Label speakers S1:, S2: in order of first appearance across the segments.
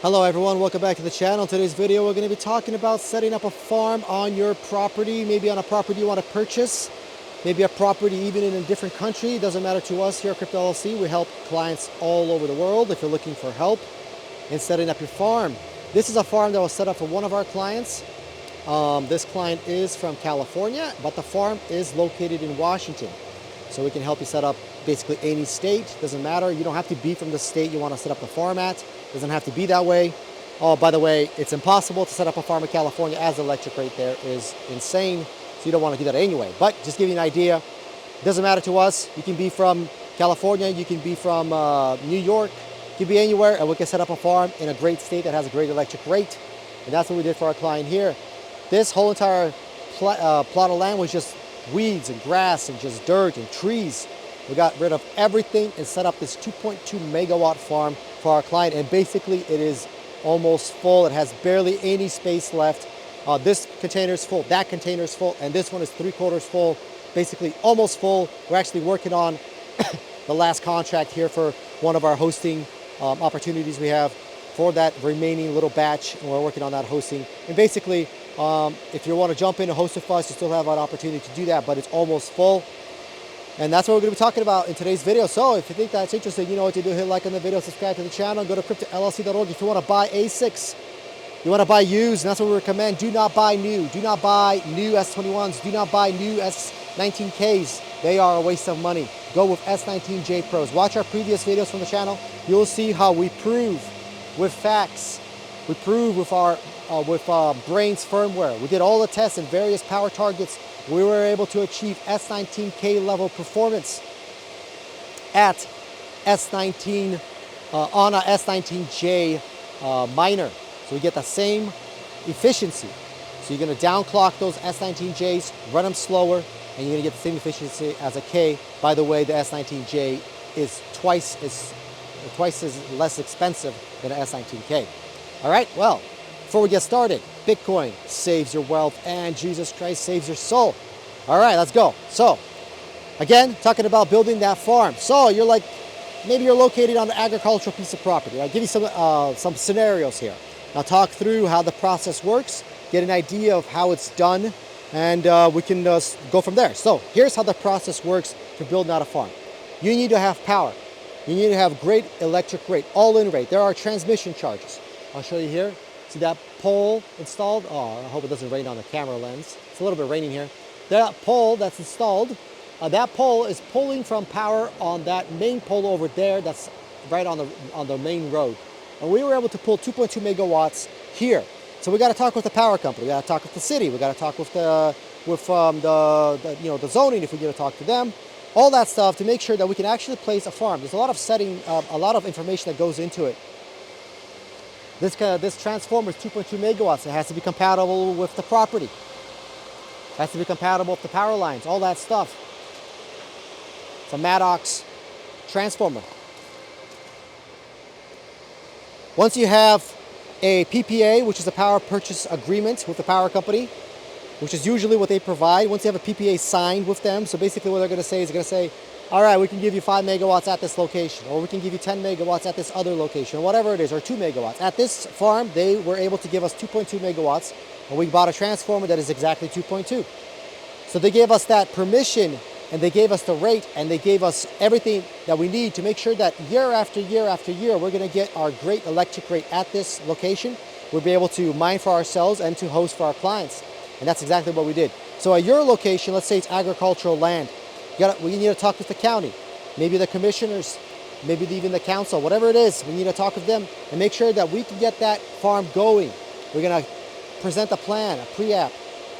S1: Hello everyone, welcome back to the channel. Today's video we're going to be talking about setting up a farm on your property, maybe on a property you want to purchase, maybe a property even in a different country. It doesn't matter to us here at Crypto LLC. We help clients all over the world if you're looking for help in setting up your farm. This is a farm that was set up for one of our clients. This client is from California, but the farm is located in Washington. So we can help you set up basically any state. Doesn't matter. You don't have to be from the state you want to set up the farm at. Doesn't have to be that way. Oh, by the way, it's impossible to set up a farm in California as the electric rate there is insane. So you don't want to do that anyway. But just give you an idea. It doesn't matter to us. You can be from California. You can be from New York. You can be anywhere, and we can set up a farm in a great state that has a great electric rate. And that's what we did for our client here. This whole entire plot of land was just weeds and grass and just dirt and trees. We got rid of everything and set up this 2.2 megawatt farm for our client, and basically it is almost full. It has barely any space left. This container is full, that container is full, and this one is 3/4 full, basically almost full. We're actually working on the last contract here for one of our hosting opportunities we have for that remaining little batch, and we're working on that hosting. And basically, if you want to jump in and host with us, you still have an opportunity to do that, but it's almost full. And that's what we're going to be talking about in today's video. So if you think that's interesting, you know what to do. Hit like on the video, subscribe to the channel, go to cryptollc.org if you want to buy ASICs. You want to buy used, and that's what we recommend. Do not buy new. Do not buy new S21s. Do not buy new S19Ks. They are a waste of money. Go with S19J Pros. Watch our previous videos from the channel. You'll see how we prove with facts. We prove with our Brains firmware. We did all the tests and various power targets. We were able to achieve S19K level performance at S19 on a S19J miner. So we get the same efficiency. So you're going to downclock those S19Js, run them slower, and you're going to get the same efficiency as a K. By the way, the S19J is twice as less expensive than an S19K. All right, well, before we get started, Bitcoin saves your wealth and Jesus Christ saves your soul. All right, let's go. So, again, talking about building that farm. So you're like, maybe you're located on an agricultural piece of property. I'll give you some scenarios here. I'll talk through how the process works, get an idea of how it's done, and we can go from there. So here's how the process works for building out a farm. You need to have power. You need to have great electric rate, all-in rate. There are transmission charges. I'll show you here. See that pole installed? Oh, I hope it doesn't rain on the camera lens. It's a little bit raining here. That pole that's installed, that pole is pulling from power on that main pole over there that's right on the main road. And we were able to pull 2.2 megawatts here. So we got to talk with the power company. We got to talk with the city. We got to talk with the zoning if we get to talk to them. All that stuff to make sure that we can actually place a farm. There's a lot of a lot of information that goes into it. This transformer is 2.2 megawatts. It has to be compatible with the property. It has to be compatible with the power lines, all that stuff. It's a Maddox transformer. Once you have a PPA, which is a power purchase agreement with the power company, which is usually what they provide, once you have a PPA signed with them, so basically what they're going to say is they're going to say, all right, we can give you 5 megawatts at this location, or we can give you 10 megawatts at this other location, or whatever it is, or 2 megawatts. At this farm, they were able to give us 2.2 megawatts, and we bought a transformer that is exactly 2.2. So they gave us that permission, and they gave us the rate, and they gave us everything that we need to make sure that year after year after year, we're going to get our great electric rate at this location. We'll be able to mine for ourselves and to host for our clients. And that's exactly what we did. So at your location, let's say it's agricultural land, we need to talk with the county, maybe the commissioners, maybe even the council, whatever it is. We need to talk with them and make sure that we can get that farm going. We're going to present a plan, a pre-app,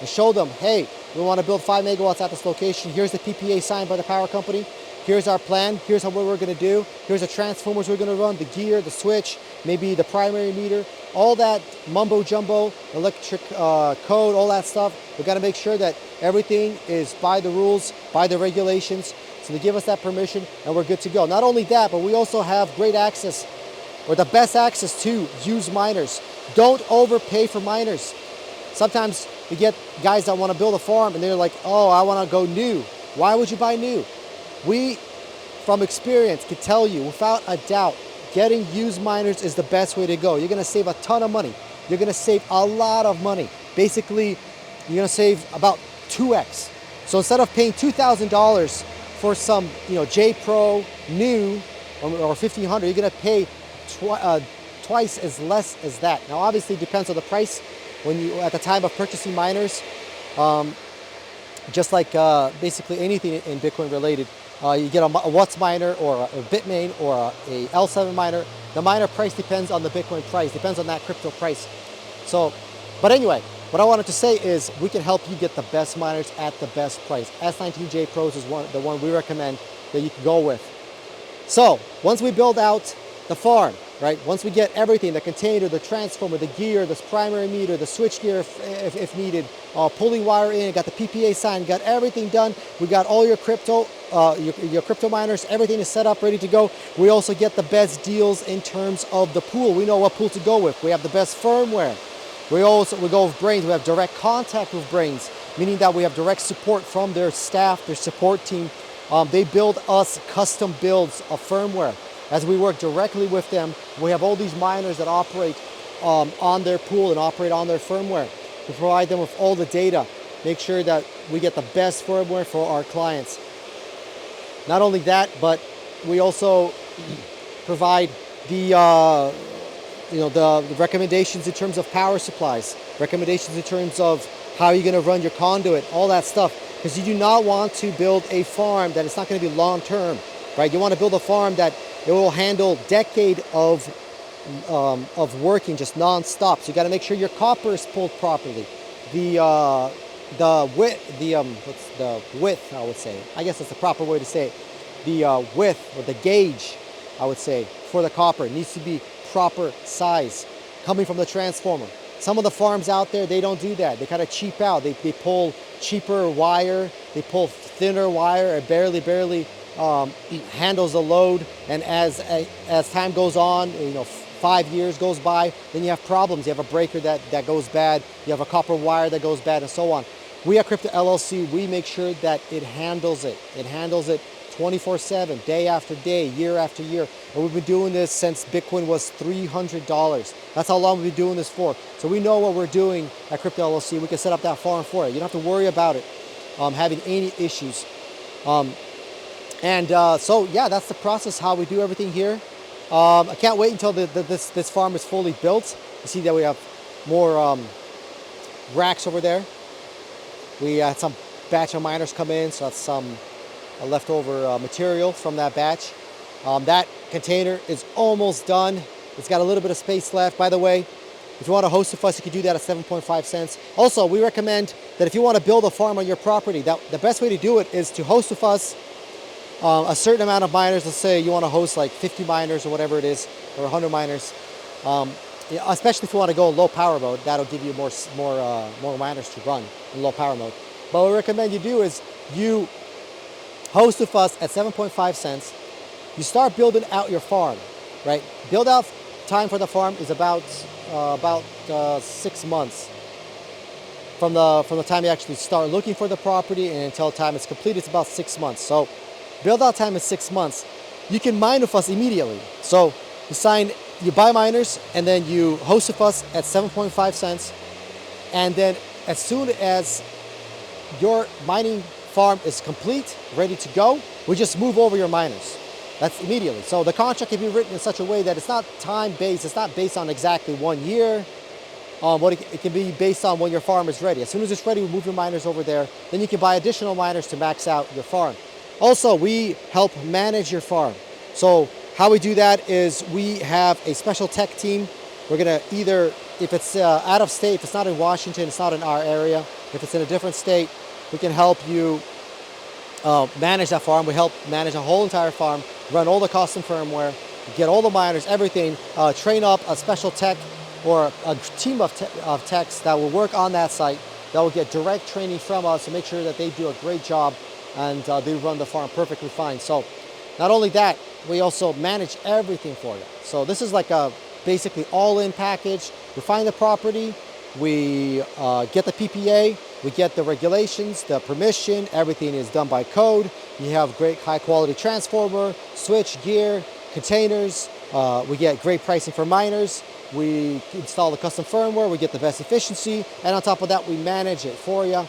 S1: and show them, hey, we want to build 5 megawatts at this location. Here's the PPA signed by the power company. Here's our plan. Here's what we're going to do. Here's the transformers we're going to run, the gear, the switch, maybe the primary meter, all that mumbo jumbo, electric code, all that stuff. We've got to make sure that everything is by the rules, by the regulations. So they give us that permission and we're good to go. Not only that, but we also have great access, or the best access to used miners. Don't overpay for miners. Sometimes you get guys that want to build a farm and they're like, oh, I want to go new. Why would you buy new? We, from experience, can tell you without a doubt getting used miners is the best way to go. You're gonna save a ton of money. You're gonna save a lot of money. Basically, you're gonna save about 2x. So instead of paying $2,000 for some, J Pro new or 1,500, you're gonna pay twice as less as that. Now, obviously, it depends on the price when you at the time of purchasing miners. Just like basically anything in Bitcoin related, you get a Whatsminer or a Bitmain or a L7 miner. The miner price depends on the Bitcoin price, depends on that crypto price. So, but anyway, what I wanted to say is we can help you get the best miners at the best price. S19J Pros is the one we recommend that you can go with. So once we build out the farm, right? Once we get everything, the container, the transformer, the gear, the primary meter, the switch gear if needed, pulling wire in, got the PPA signed, got everything done. We got all your crypto, your crypto miners, everything is set up, ready to go. We also get the best deals in terms of the pool. We know what pool to go with. We have the best firmware. We go with Brains. We have direct contact with Brains, meaning that we have direct support from their staff, their support team. They build us custom builds of firmware. As we work directly with them, we have all these miners that operate on their pool and operate on their firmware. We provide them with all the data, make sure that we get the best firmware for our clients. Not only that, but we also provide the recommendations in terms of power supplies, recommendations in terms of how you're going to run your conduit, all that stuff, because you do not want to build a farm that is not going to be long-term, right? You want to build a farm that it will handle decade of working just non-stop. So you got to make sure your copper is pulled properly. The width, I would say. I guess that's the proper way to say it. The width or the gauge, I would say, for the copper needs to be proper size coming from the transformer. Some of the farms out there, they don't do that. They kind of cheap out. They pull cheaper wire. They pull thinner wire. It barely handles the load, and as time goes on, 5 years goes by, then you have problems. You have a breaker that goes bad, you have a copper wire that goes bad, and so on. We at Crypto LLC, we make sure that it handles it 24/7, day after day, year after year, and we've been doing this since Bitcoin was $300. That's how long we've been doing this for. So we know what we're doing at Crypto LLC. We can set up that farm for it. You don't have to worry about it having any issues. So yeah, that's the process, how we do everything here. I can't wait until this farm is fully built. You see that we have more racks over there. We had some batch of miners come in, so that's some leftover material from that batch. That container is almost done. It's got a little bit of space left. By the way, if you want to host with us, you can do that at 7.5 cents. Also, we recommend that if you want to build a farm on your property, the best way to do it is to host with us a certain amount of miners. Let's say you want to host like 50 miners or whatever it is, or 100 miners. Especially if you want to go low power mode, that'll give you more miners to run in low power mode. But what we recommend you do is you host with us at 7.5 cents. You start building out your farm, right? Build out time for the farm is about 6 months from the time you actually start looking for the property and until the time it's complete. It's about 6 months. So build out time is 6 months. You can mine with us immediately. So you buy miners and then you host with us at 7.5 cents. And then as soon as your mining farm is complete, ready to go, we just move over your miners. That's immediately. So the contract can be written in such a way that it's not time-based. It's not based on exactly 1 year. It can be based on when your farm is ready. As soon as it's ready, we move your miners over there. Then you can buy additional miners to max out your farm. Also, we help manage your farm. So how we do that is we have a special tech team. We're gonna either, if it's out of state, if it's not in Washington, it's not in our area, if it's in a different state, we can help you manage that farm. We help manage a whole entire farm, run all the custom firmware, get all the miners, everything, train up a special tech or a team of techs that will work on that site, that will get direct training from us to make sure that they do a great job and they run the farm perfectly fine. So not only that, we also manage everything for them. So this is like a basically all-in package. We find the property, we get the PPA, we get the regulations, the permission, everything is done by code. You have great high quality transformer, switch, gear, containers, We get great pricing for miners. We install the custom firmware. We get the best efficiency. And on top of that, we manage it for you.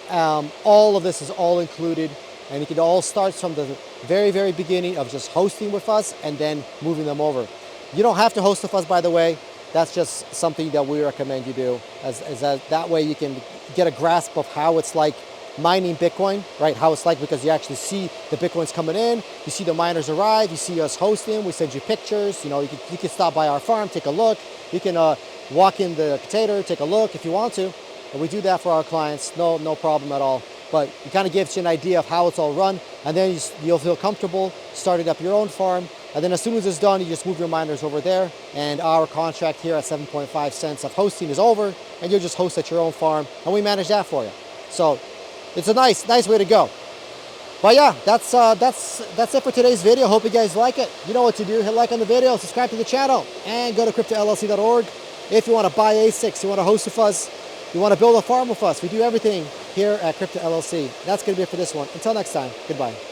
S1: All of this is all included. And it all starts from the very, very beginning of just hosting with us and then moving them over. You don't have to host with us, by the way. That's just something that we recommend you do. That way you can get a grasp of how it's like mining Bitcoin, right? How it's like, because you actually see the Bitcoins coming in, you see the miners arrive, you see us hosting, we send you pictures, you can stop by our farm, take a look, you can walk in the potato, take a look if you want to, and we do that for our clients, no problem at all. But it kind of gives you an idea of how it's all run, and then you'll feel comfortable starting up your own farm. And then as soon as it's done, you just move your miners over there, and our contract here at 7.5 cents of hosting is over, and you'll just host at your own farm, and we manage that for you. So it's a nice way to go. But yeah, that's it for today's video. Hope you guys like it. You know what to do. Hit like on the video, subscribe to the channel, and go to cryptollc.org. If you want to buy ASICs, you want to host with us, you want to build a farm with us, we do everything here at Crypto LLC. That's going to be it for this one. Until next time, goodbye.